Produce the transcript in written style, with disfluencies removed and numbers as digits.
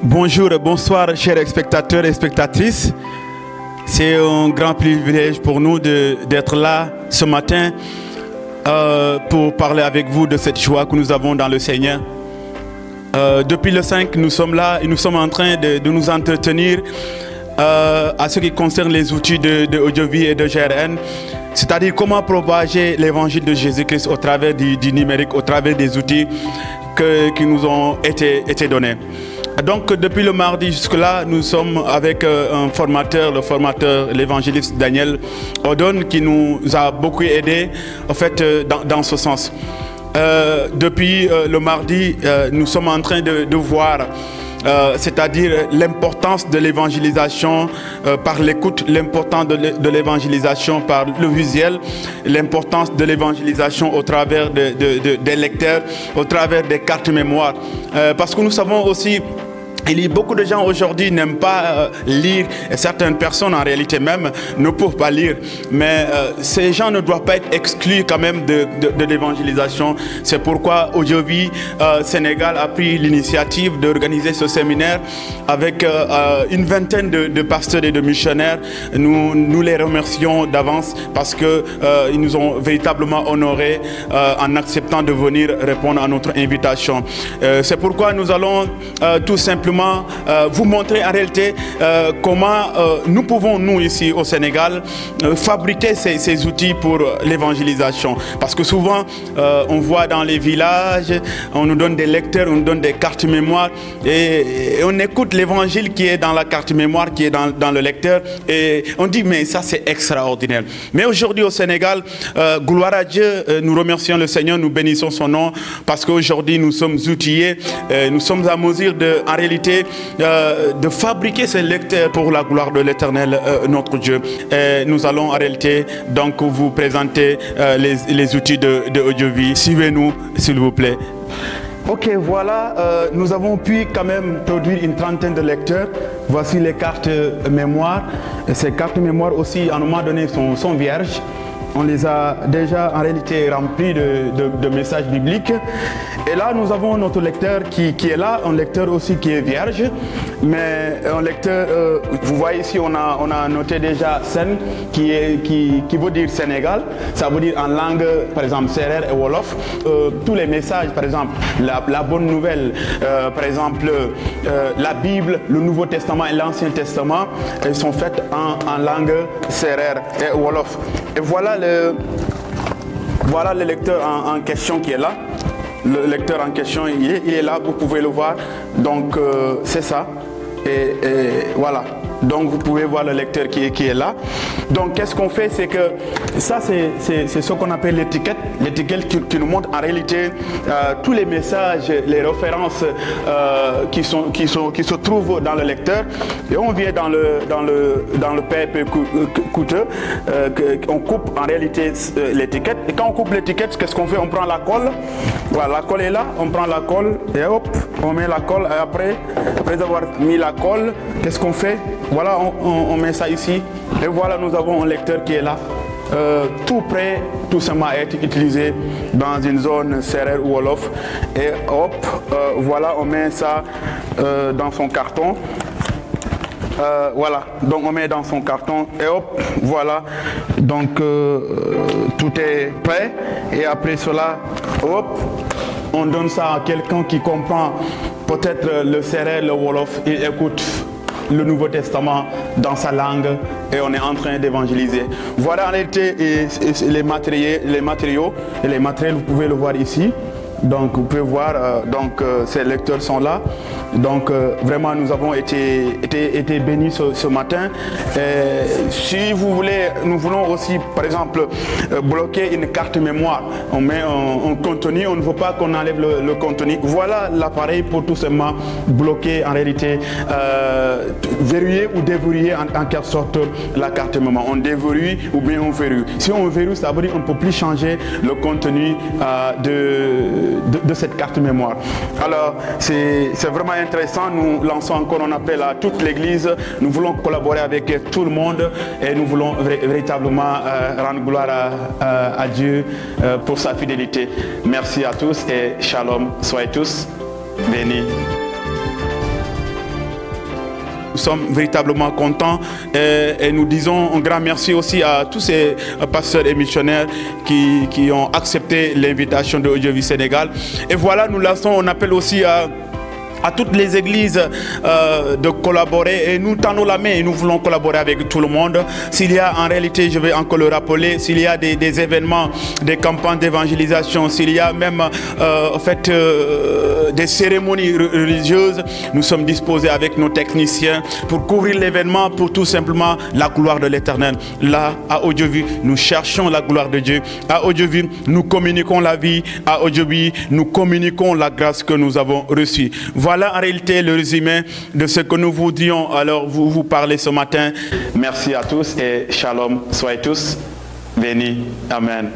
Bonjour et bonsoir, chers spectateurs et spectatrices. C'est un grand privilège pour nous d'être là ce matin pour parler avec vous de cette joie que nous avons dans le Seigneur. Depuis le 5, nous sommes là et nous sommes en train de nous entretenir à ce qui concerne les outils de Audiovie et de GRN, c'est-à-dire comment propager l'évangile de Jésus-Christ au travers du numérique, au travers des outils qui nous ont été donnés. Donc depuis le mardi jusque-là, nous sommes avec un formateur, l'évangéliste Daniel Odon, qui nous a beaucoup aidé en fait dans ce sens. Depuis le mardi, nous sommes en train de voir c'est-à-dire l'importance de l'évangélisation par l'écoute, l'importance de l'évangélisation par le visuel, l'importance de l'évangélisation au travers des lecteurs, au travers des cartes mémoire. Parce que nous savons aussi, beaucoup de gens aujourd'hui n'aiment pas lire, et certaines personnes en réalité même ne peuvent pas lire, mais ces gens ne doivent pas être exclus quand même de l'évangélisation. C'est pourquoi Audiovie Sénégal a pris l'initiative d'organiser ce séminaire avec une vingtaine de pasteurs et de missionnaires. Nous les remercions d'avance parce qu'ils nous ont véritablement honorés en acceptant de venir répondre à notre invitation. C'est pourquoi nous allons tout simplement vous montrer en réalité comment nous pouvons, nous ici au Sénégal, fabriquer ces outils pour l'évangélisation. Parce que souvent, on voit dans les villages, on nous donne des lecteurs, on nous donne des cartes mémoire et on écoute l'évangile qui est dans la carte mémoire, qui est dans le lecteur et on dit mais ça c'est extraordinaire. Mais aujourd'hui au Sénégal, gloire à Dieu, nous remercions le Seigneur, nous bénissons son nom parce qu'aujourd'hui nous sommes outillés, nous sommes à mesure en réalité de fabriquer ces lecteurs pour la gloire de l'Éternel, notre Dieu. Et nous allons en réalité donc vous présenter les outils de Audiovie. Suivez-nous s'il vous plaît. Ok, voilà, nous avons pu quand même produire une trentaine de lecteurs. Voici les cartes mémoire. Ces cartes mémoire aussi, à un moment donné, sont vierges. On les a déjà en réalité remplis de messages bibliques. Et là, nous avons notre lecteur qui est là, un lecteur aussi qui est vierge. Mais un lecteur, vous voyez ici, on a noté déjà Sen, qui veut dire Sénégal. Ça veut dire en langue, par exemple, Serer et Wolof. Tous les messages, par exemple, la bonne nouvelle, par exemple, la Bible, le Nouveau Testament et l'Ancien Testament, elles sont faites en langue Serer et Wolof. Et voilà le lecteur en question qui est là. Le lecteur en question, il est là, vous pouvez le voir. Donc, c'est ça. Et voilà. Donc, vous pouvez voir le lecteur qui est là. Donc, qu'est-ce qu'on fait? C'est que ça, c'est ce qu'on appelle l'étiquette. L'étiquette qui nous montre en réalité tous les messages, les références qui se trouvent dans le lecteur. Et on vient dans le PEP coûteux, on coupe en réalité l'étiquette. Et quand on coupe l'étiquette, qu'est-ce qu'on fait? On prend la colle. Voilà, la colle est là. On prend la colle et hop, on met la colle. Et après avoir mis la colle, qu'est-ce qu'on fait? Voilà, on met ça ici. Et voilà, nous avons un lecteur qui est là. Tout prêt, tout simplement à être utilisé dans une zone Serer ou Wolof. Et hop, voilà, on met ça dans son carton. Voilà, donc on met dans son carton et hop, voilà, donc tout est prêt. Et après cela, hop, on donne ça à quelqu'un qui comprend peut-être le Serer, le Wolof, et écoute le Nouveau Testament dans sa langue et on est en train d'évangéliser. Voilà en réalité les matériaux, vous pouvez le voir ici. Donc vous pouvez voir, ces lecteurs sont là. Donc vraiment nous avons été bénis ce matin. Et si vous voulez, nous voulons aussi par exemple bloquer une carte mémoire. On met un contenu, on ne veut pas qu'on enlève le contenu. Voilà l'appareil pour tout simplement bloquer en réalité, verrouiller ou déverrouiller en quelque sorte la carte mémoire. On déverrouille ou bien on verrouille. Si on verrouille, ça veut dire qu'on ne peut plus changer le contenu de cette carte mémoire. Alors c'est vraiment intéressant. Nous lançons encore un appel à toute l'église. Nous voulons collaborer avec tout le monde et nous voulons véritablement rendre gloire à Dieu pour sa fidélité. Merci à tous et shalom. Soyez tous bénis. sommes véritablement contents et nous disons un grand merci aussi à tous ces pasteurs et missionnaires qui ont accepté l'invitation de Audiovie Sénégal. Et voilà, nous lançons, on appelle aussi à toutes les églises de collaborer, et nous tendons la main et nous voulons collaborer avec tout le monde. S'il y a en réalité, je vais encore le rappeler, s'il y a des événements, des campagnes d'évangélisation, s'il y a même en fait des cérémonies religieuses, nous sommes disposés avec nos techniciens pour couvrir l'événement, pour tout simplement la gloire de l'Éternel. Là, à Audiovie, nous cherchons la gloire de Dieu. À Audiovie, nous communiquons la vie. À Audiovie, nous communiquons la grâce que nous avons reçue. Voilà en réalité le résumé de ce que nous voudrions alors vous parler ce matin. Merci à tous et shalom. Soyez tous bénis. Amen.